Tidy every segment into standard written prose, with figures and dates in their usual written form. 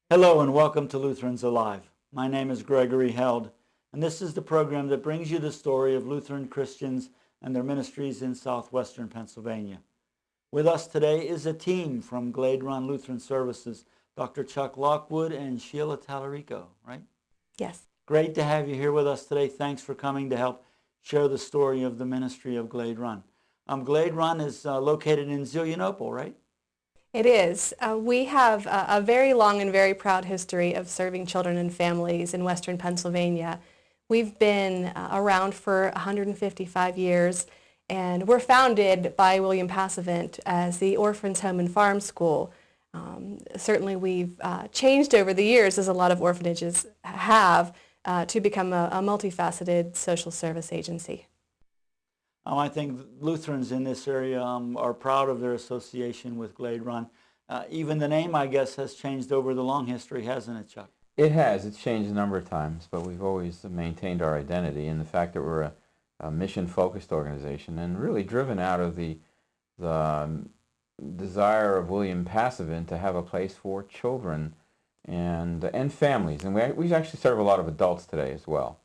Hello and welcome to Lutherans Alive. My name is Gregory Held, and this is the program that brings you the story of Lutheran Christians and their ministries in southwestern Pennsylvania. With us today is a team from Glade Run Lutheran Services, Dr. Chuck Lockwood and Sheila Tallarico, right? Yes. Great to have you here with us today. Thanks for coming to help share the story of the ministry of Glade Run. Glade Run is located in Zelienople, right? It is. We have a very long and very proud history of serving children and families in western Pennsylvania. We've been around for 155 years, and we're founded by William Passavant as the Orphans Home and Farm School. Certainly we've changed over the years, as a lot of orphanages have, to become a multifaceted social service agency. I think Lutherans in this area are proud of their association with Glade Run. Even the name, I guess, has changed over the long history, hasn't it, Chuck? It has. It's changed a number of times, but we've always maintained our identity and the fact that we're a mission-focused organization and really driven out of the desire of William Passavant to have a place for children and families. And we actually serve a lot of adults today as well.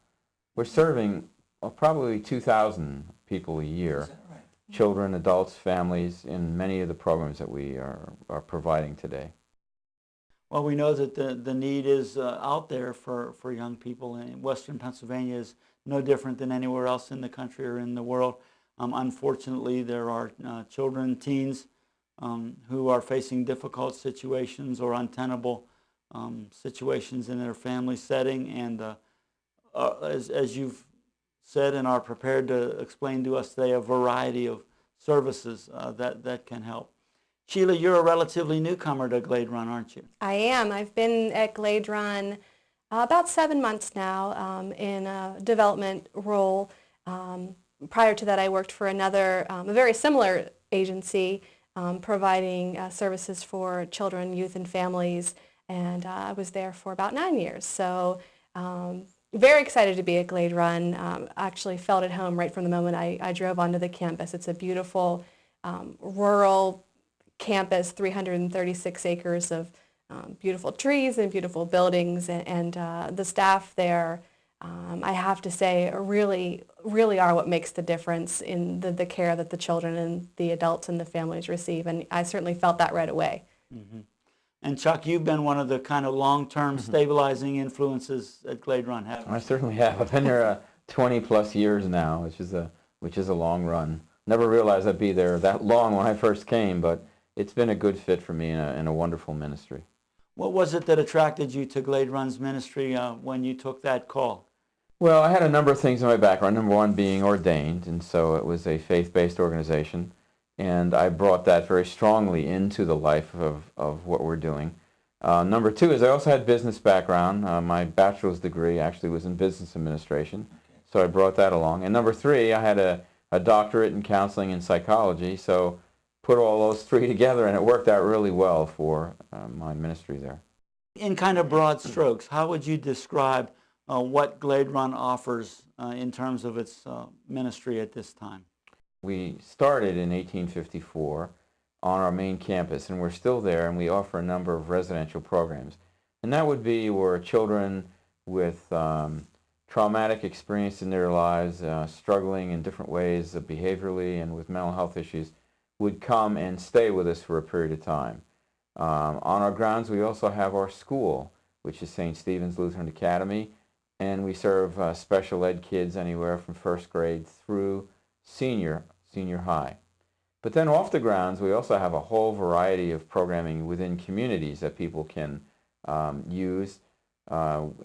We're serving probably 2,000 people a year, Right? children, adults, families, in many of the programs that we are providing today. Well, we know that the need is out there for young people, and Western Pennsylvania is no different than anywhere else in the country or in the world. Unfortunately, there are children, teens, who are facing difficult situations or untenable situations in their family setting, and as you've said and are prepared to explain to us today, a variety of services that can help. Sheila, you're a relatively newcomer to Glade Run, aren't you? I am. I've been at Glade Run about 7 months now in a development role. Prior to that, I worked for another, a very similar agency providing services for children, youth, and families, and I was there for about 9 years. So very excited to be at Glade Run. Actually felt at home right from the moment I drove onto the campus. It's a beautiful rural campus, 336 acres of beautiful trees and beautiful buildings, and the staff there, I have to say, really are what makes the difference in the care that the children and the adults and the families receive, and I certainly felt that right away. Mm-hmm. And Chuck, you've been one of the kind of long-term stabilizing influences at Glade Run, haven't you? I certainly have. I've been there 20 plus years now, which is a long run. Never realized I'd be there that long when I first came, but it's been a good fit for me and a wonderful ministry. What was it that attracted you to Glade Run's ministry when you took that call? Well, I had a number of things in my background. Number one, being ordained, and so it was a faith-based organization. And I brought that very strongly into the life of what we're doing. Number two is I also had business background. My bachelor's degree actually was in business administration, so I brought that along. And number three, I had a doctorate in counseling and psychology, so put all those three together, and it worked out really well for my ministry there. In kind of broad strokes, how would you describe what Glade Run offers in terms of its ministry at this time? We started in 1854 on our main campus, and we're still there, and we offer a number of residential programs. And that would be where children with traumatic experience in their lives, struggling in different ways behaviorally and with mental health issues, would come and stay with us for a period of time. On our grounds, we also have our school, which is St. Stephen's Lutheran Academy, and we serve special ed kids anywhere from first grade through senior high. But then off the grounds, we also have a whole variety of programming within communities that people can use,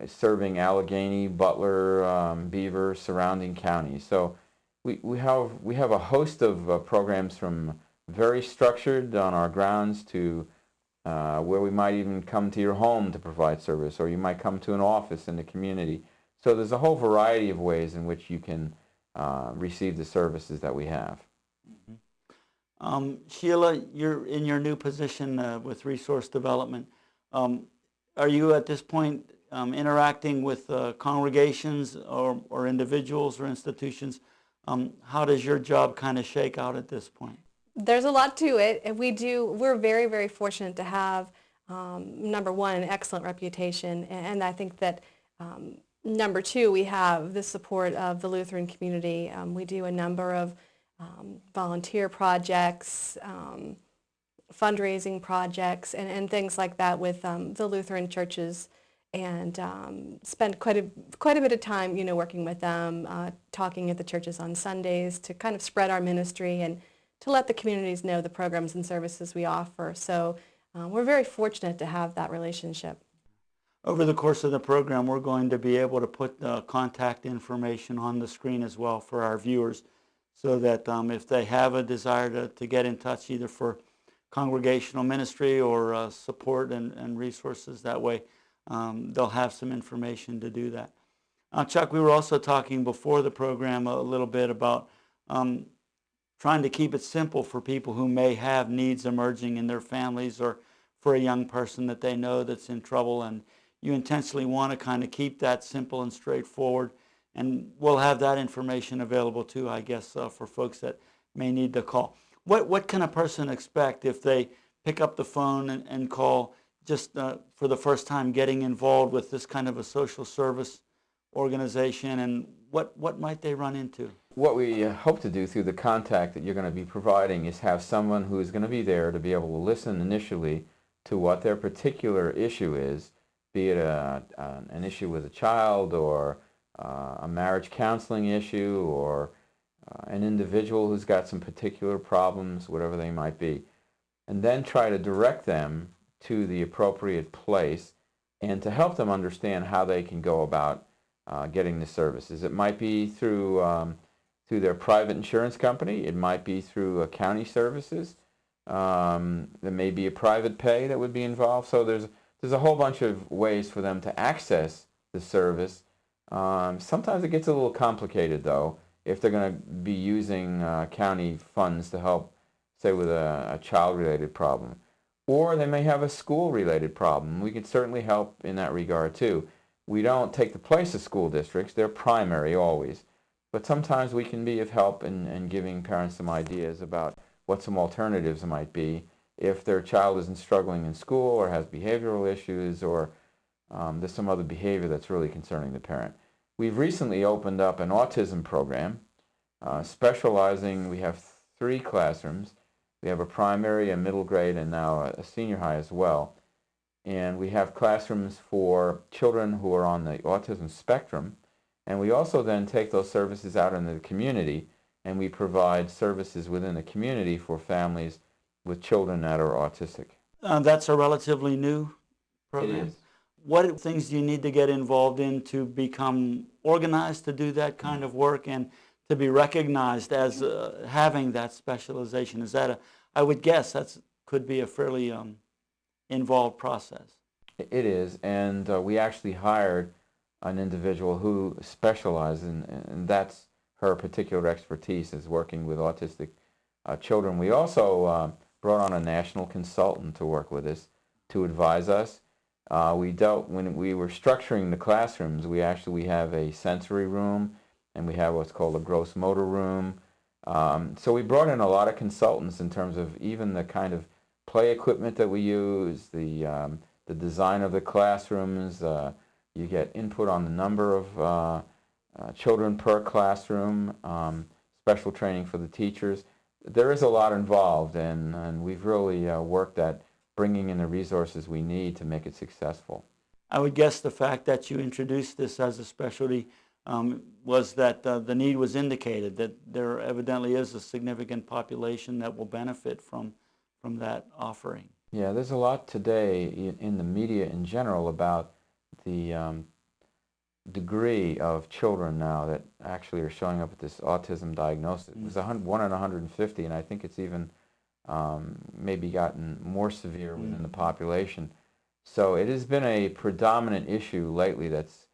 serving Allegheny, Butler, Beaver, surrounding counties. So we have a host of programs from very structured on our grounds to where we might even come to your home to provide service, or you might come to an office in the community. So there's a whole variety of ways in which you can receive the services that we have. Mm-hmm. Sheila, you're in your new position with resource development. Are you at this point interacting with congregations or individuals or institutions? How does your job kind of shake out at this point? There's a lot to it. We're very, very fortunate to have number one, an excellent reputation, and I think that number two, we have the support of the Lutheran community. We do a number of volunteer projects, fundraising projects, and things like that with the Lutheran churches, and spend quite a bit of time, working with them, talking at the churches on Sundays to kind of spread our ministry and to let the communities know the programs and services we offer. So we're very fortunate to have that relationship. Over the course of the program, we're going to be able to put contact information on the screen as well for our viewers, so that if they have a desire to get in touch either for congregational ministry or support and resources that way, they'll have some information to do that. Chuck, we were also talking before the program a little bit about trying to keep it simple for people who may have needs emerging in their families, or for a young person that they know that's in trouble, and you intentionally want to kind of keep that simple and straightforward. And we'll have that information available too, I guess, for folks that may need to call. What can a person expect if they pick up the phone and call just for the first time getting involved with this kind of a social service organization, and what might they run into? What we hope to do through the contact that you're going to be providing is have someone who is going to be there to be able to listen initially to what their particular issue is, be it an issue with a child, or a marriage counseling issue, or an individual who's got some particular problems, whatever they might be, and then try to direct them to the appropriate place and to help them understand how they can go about getting the services. It might be through their private insurance company. It might be through county services. There may be a private pay that would be involved. So there's a whole bunch of ways for them to access the service. Sometimes it gets a little complicated, though, if they're going to be using county funds to help, say, with a child-related problem. Or they may have a school-related problem. We can certainly help in that regard, too. We don't take the place of school districts. They're primary always. But sometimes we can be of help in giving parents some ideas about what some alternatives might be if their child isn't struggling in school or has behavioral issues, or there's some other behavior that's really concerning the parent. We've recently opened up an autism program specializing. We have 3 classrooms. We have a primary, a middle grade, and now a senior high as well. And we have classrooms for children who are on the autism spectrum. And we also then take those services out into the community, and we provide services within the community for families with children that are autistic. That's a relatively new program. It is. What things do you need to get involved in to become organized to do that kind of work and to be recognized as having that specialization? Is that I would guess that could be a fairly involved process. It is, and we actually hired an individual who specializes and that's her particular expertise, is working with autistic children. We also brought on a national consultant to work with us, to advise us. When we were structuring the classrooms, we have a sensory room, and we have what's called a gross motor room. So we brought in a lot of consultants in terms of even the kind of play equipment that we use, the design of the classrooms. You get input on the number of children per classroom, special training for the teachers. There is a lot involved, and we've really worked at bringing in the resources we need to make it successful. I would guess the fact that you introduced this as a specialty was that the need was indicated, that there evidently is a significant population that will benefit from that offering. Yeah, there's a lot today in the media in general about the degree of children now that actually are showing up with this autism diagnosis. It was 1 in 150, and I think it's even maybe gotten more severe within the population. So it has been a predominant issue lately that's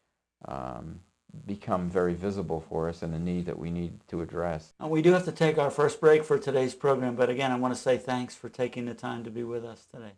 become very visible for us, and a need that we need to address. We do have to take our first break for today's program, but again, I want to say thanks for taking the time to be with us today.